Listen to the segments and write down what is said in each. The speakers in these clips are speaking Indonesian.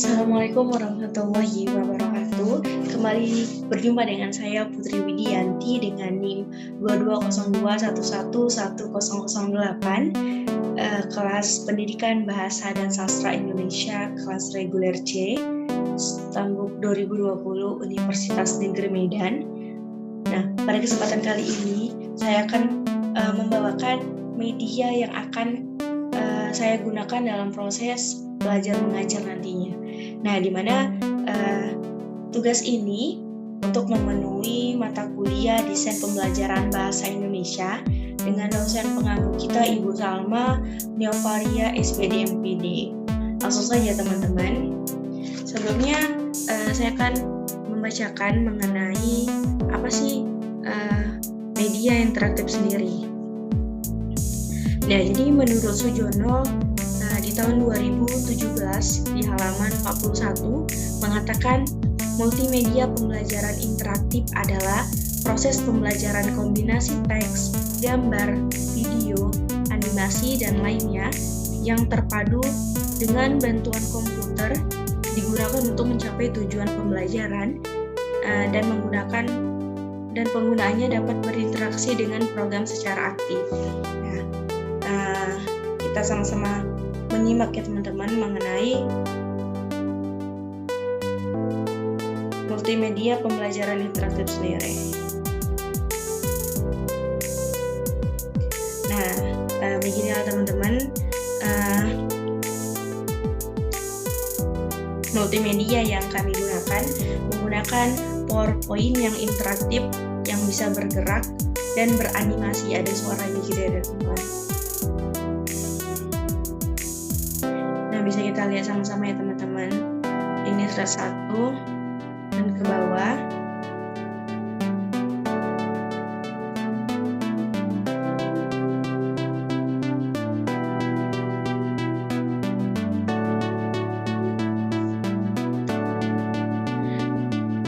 Assalamualaikum warahmatullahi wabarakatuh. Kembali berjumpa dengan saya Putri Widianti dengan NIM 2202110108, kelas Pendidikan Bahasa dan Sastra Indonesia, kelas reguler C, Tambuk 2020 Universitas Negeri Medan. Nah, pada kesempatan kali ini saya akan membawakan media yang akan saya gunakan dalam proses belajar mengajar nantinya. Nah, di mana tugas ini untuk memenuhi mata kuliah desain pembelajaran bahasa Indonesia dengan dosen pengampu kita Ibu Salma Neovaria SPD MPD. Langsung saja teman-teman. Sebelumnya saya akan membacakan mengenai apa sih media interaktif sendiri. Nah, jadi menurut Sujono di tahun 2017 di halaman 41 mengatakan multimedia pembelajaran interaktif adalah proses pembelajaran kombinasi teks, gambar, video, animasi, dan lainnya yang terpadu dengan bantuan komputer digunakan untuk mencapai tujuan pembelajaran dan penggunaannya dapat berinteraksi dengan program secara aktif. Nah, kita sama-sama menyimak ya teman-teman mengenai multimedia pembelajaran interaktif sendiri. Nah, beginilah teman-teman, multimedia yang kami gunakan menggunakan PowerPoint yang interaktif yang bisa bergerak dan beranimasi, ada suaranya gitu ya teman-teman. Bisa kita lihat sama-sama ya teman-teman. Ini slide 1 dan ke bawah.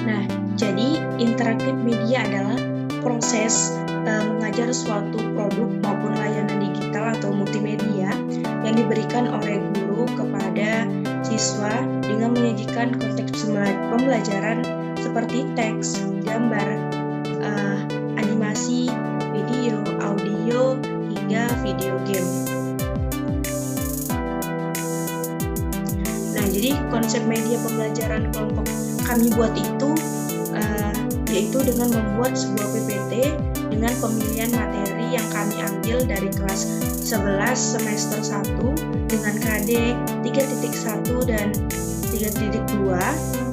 Nah, jadi interaktif media adalah proses mengajar suatu produk maupun layanan digital atau multimedia yang diberikan oleh guru kepada siswa dengan menyajikan konteks pembelajaran seperti teks, gambar, animasi, video, audio, hingga video game. Nah, jadi konsep media pembelajaran kelompok kami buat itu yaitu dengan membuat sebuah PPT dengan pemilihan materi yang kami ambil dari kelas 11 semester 1 dengan KD 3.1 dan 3.2.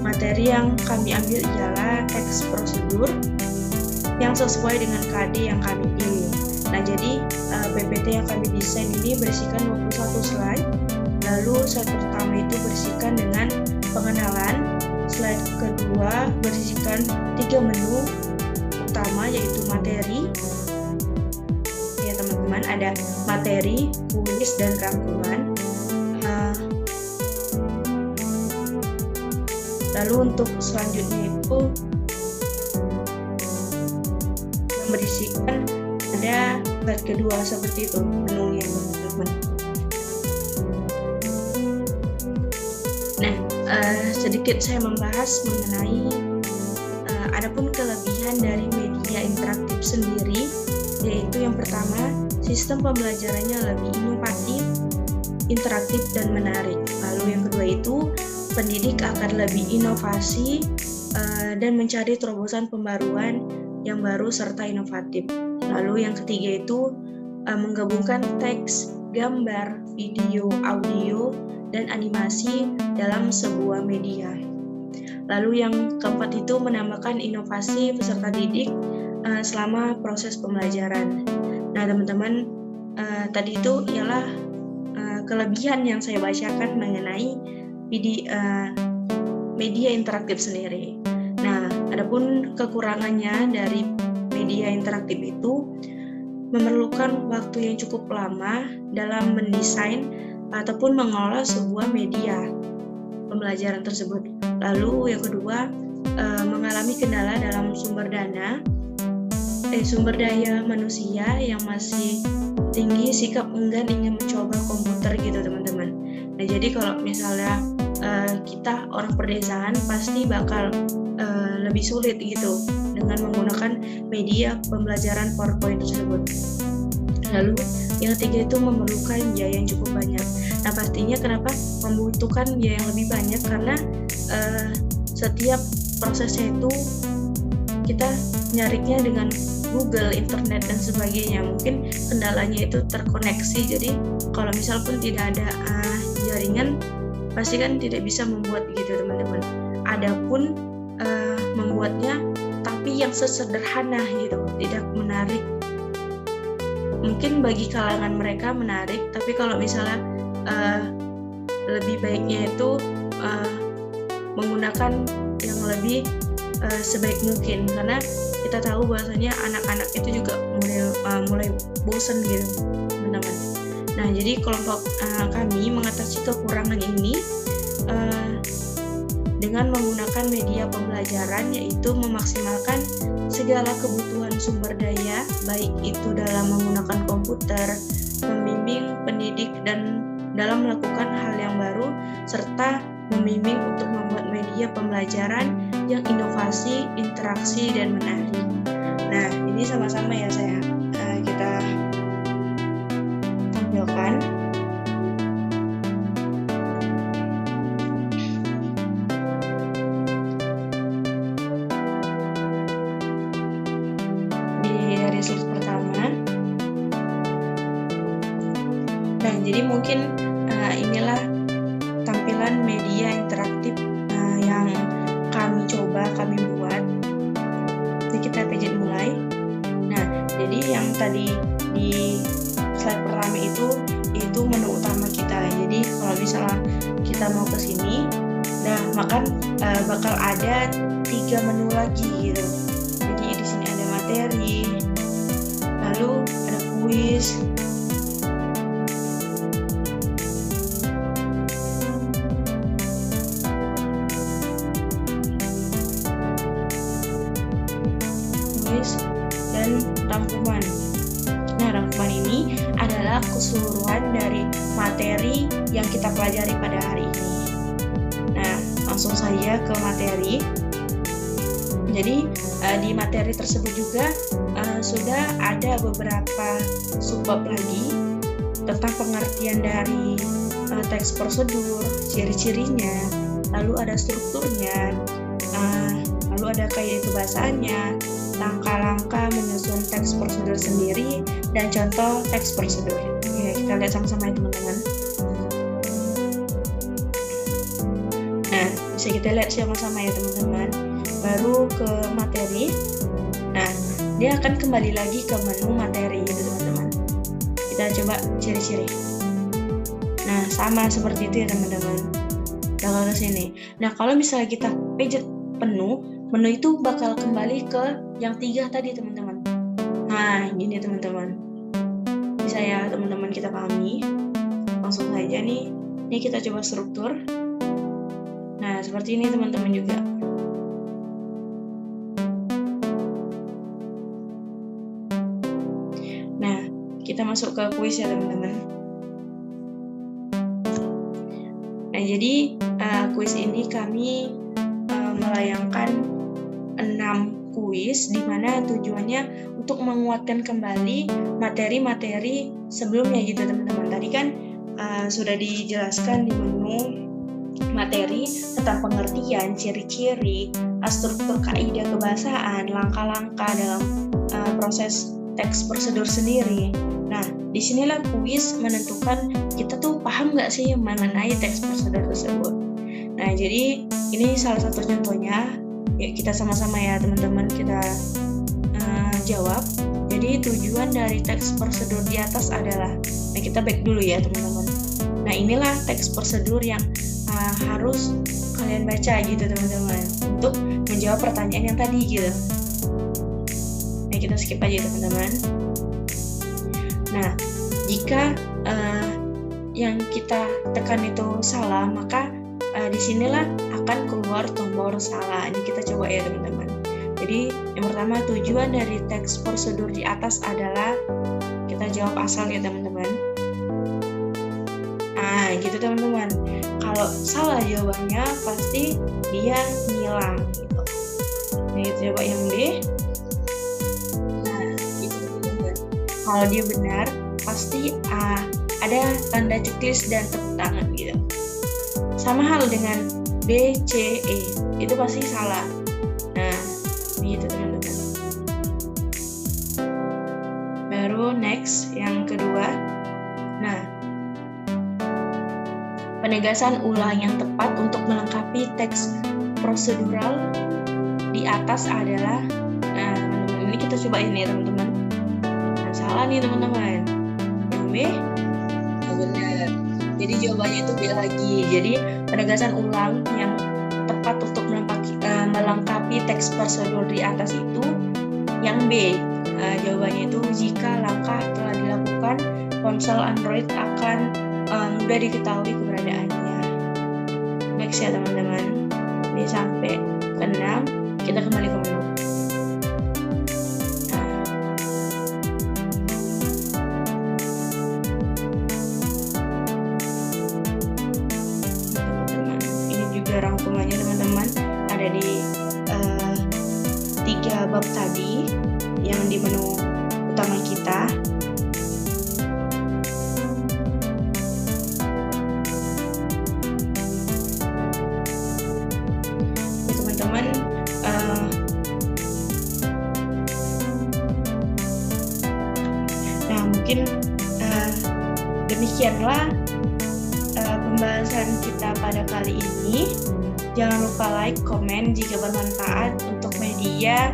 Materi yang kami ambil ialah teks prosedur yang sesuai dengan KD yang kami pilih. Nah, jadi PPT yang kami desain ini berisikan 21 slide. Lalu slide pertama itu berisikan dengan pengenalan, slide kedua berisikan 3 menu utama yaitu materi. Ya teman-teman, ada materi, kuis, dan rangkuman. Lalu untuk selanjutnya itu berisikan ada slide kedua seperti itu menunya teman-teman. Nah, sedikit saya membahas mengenai adapun kelebihan dari media interaktif sendiri, yaitu yang pertama, sistem pembelajarannya lebih inovatif, interaktif, dan menarik. Lalu yang kedua itu, pendidik akan lebih inovasi dan mencari terobosan pembaruan yang baru serta inovatif. Lalu yang ketiga itu, menggabungkan teks, gambar, video, audio, dan animasi dalam sebuah media. Lalu yang keempat itu menambahkan inovasi peserta didik selama proses pembelajaran. Nah teman-teman, tadi itu ialah kelebihan yang saya bacakan mengenai media interaktif sendiri. Nah, adapun kekurangannya dari media interaktif itu memerlukan waktu yang cukup lama dalam mendesain ataupun mengolah sebuah media pembelajaran tersebut. Lalu yang kedua, mengalami kendala dalam sumber daya manusia yang masih tinggi, sikap enggan ingin mencoba komputer gitu teman-teman. Nah jadi kalau misalnya kita orang pedesaan pasti bakal lebih sulit gitu dengan menggunakan media pembelajaran PowerPoint tersebut. Lalu yang ketiga itu memerlukan biaya yang cukup banyak. Nah, pastinya kenapa membutuhkan biaya yang lebih banyak, karena setiap prosesnya itu kita nyarinya dengan Google, internet dan sebagainya. Mungkin kendalanya itu terkoneksi, jadi kalau misal pun tidak ada jaringan pasti kan tidak bisa membuat gitu teman-teman. Adapun membuatnya tapi yang sesederhana gitu, tidak menarik. Mungkin bagi kalangan mereka menarik, tapi kalau misalnya lebih baiknya itu menggunakan yang lebih sebaik mungkin, karena kita tahu bahwasanya anak-anak itu juga mulai bosan gitu teman-teman. Nah, jadi kelompok kami mengatasi kekurangan ini dengan menggunakan media pembelajaran, yaitu memaksimalkan segala kebutuhan sumber daya, baik itu dalam menggunakan komputer, membimbing pendidik dan dalam melakukan hal yang baru, serta membimbing untuk membuat media pembelajaran yang inovasi, interaksi, dan menarik. Nah, ini sama-sama ya kita tampilkan. Dari slide pertama. Nah, jadi mungkin inilah tampilan media interaktif yang kami buat. Jadi kita pijit mulai. Nah, jadi yang tadi di slide pertama itu menu utama kita. Jadi kalau misalnya kita mau ke sini, nah maka bakal ada 3 menu lagi gitu. Jadi di sini ada materi, lalu ada kuis, dan rangkuman. Nah, rangkuman ini adalah keseluruhan dari materi yang kita pelajari pada hari ini. Nah, langsung saja ke materi. Jadi di materi tersebut juga sudah ada beberapa subbab lagi tentang pengertian dari teks prosedur, ciri-cirinya, lalu ada strukturnya, lalu ada kaidah kebahasaannya, langkah-langkah menyusun teks prosedur sendiri, dan contoh teks prosedur. Ya, kita lihat sama-sama ya teman-teman. Nah, bisa kita lihat sama-sama ya teman-teman. Baru ke materi. Nah, dia akan kembali lagi ke menu materi gitu teman-teman. Kita coba ciri-ciri. Nah, sama seperti itu ya teman-teman. Bakal ke sini. Nah, kalau misalnya kita pijat penuh, menu itu bakal kembali ke yang 3 tadi teman-teman. Nah, gini teman-teman. Bisa ya teman-teman kita pahami. Langsung saja nih. Ini kita coba struktur. Nah, seperti ini teman-teman juga. Nah, kita masuk ke kuis ya teman-teman. Nah, jadi kuis ini kami melayangkan 6 kuis, di mana tujuannya untuk menguatkan kembali materi-materi sebelumnya gitu teman-teman. Tadi kan sudah dijelaskan di menu materi tentang pengertian, ciri-ciri, struktur kaidah kebahasaan, langkah-langkah dalam proses teks prosedur sendiri. Nah, disinilah kuis menentukan kita tuh paham nggak sih mengenai teks prosedur tersebut. Nah, jadi ini salah satu contohnya. Ya, kita sama-sama ya teman-teman kita jawab. Jadi tujuan dari teks prosedur di atas adalah, nah kita back dulu ya teman-teman. Nah, inilah teks prosedur yang harus kalian baca gitu teman-teman untuk menjawab pertanyaan yang tadi gitu. Nah, kita skip aja teman-teman. Nah, jika yang kita tekan itu salah, maka disinilah akan keluar tombol salah. Ini kita coba ya teman-teman. Jadi yang pertama, tujuan dari teks prosedur di atas adalah, kita jawab asal ya teman-teman. Nah gitu teman-teman. kalau salah jawabannya pasti dia ngilang gitu. Nah, itu coba yang B. Nah, itu teman-teman. Kalau dia benar, pasti ada tanda ceklis dan tepuk tangan gitu. Sama hal dengan B, C, E, itu pasti salah. Nah, begitu teman-teman. Baru next, yang kedua. Nah, penegasan ulang yang tepat untuk melengkapi teks prosedural di atas adalah, nah teman-teman, ini kita coba ini teman-teman. Nah, salah nih teman-teman. Yang B, benar. Jadi jawabannya itu B lagi. Jadi penegasan ulang yang tepat untuk melengkapi teks prosedur di atas itu yang B. Jawabannya itu jika langkah telah dilakukan, ponsel Android akan mudah diketahui keberadaannya. Next ya teman-teman. Ini sampai ke 6. Kita kembali ke menu. Rangkumannya teman-teman ada di 3 bab tadi yang di menu utama kita. Ya, teman-teman, nah mungkin demikianlah pembahasan kita pada kali ini. Jangan lupa like, komen jika bermanfaat untuk media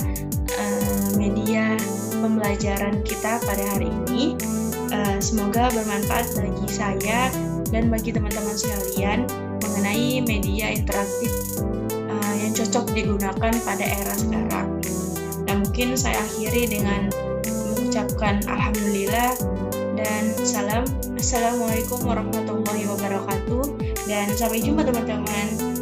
pembelajaran kita pada hari ini. Semoga bermanfaat bagi saya dan bagi teman-teman sekalian mengenai media interaktif yang cocok digunakan pada era sekarang. Nah, mungkin saya akhiri dengan mengucapkan alhamdulillah dan salam. Assalamualaikum warahmatullahi wabarakatuh, dan sampai jumpa teman-teman.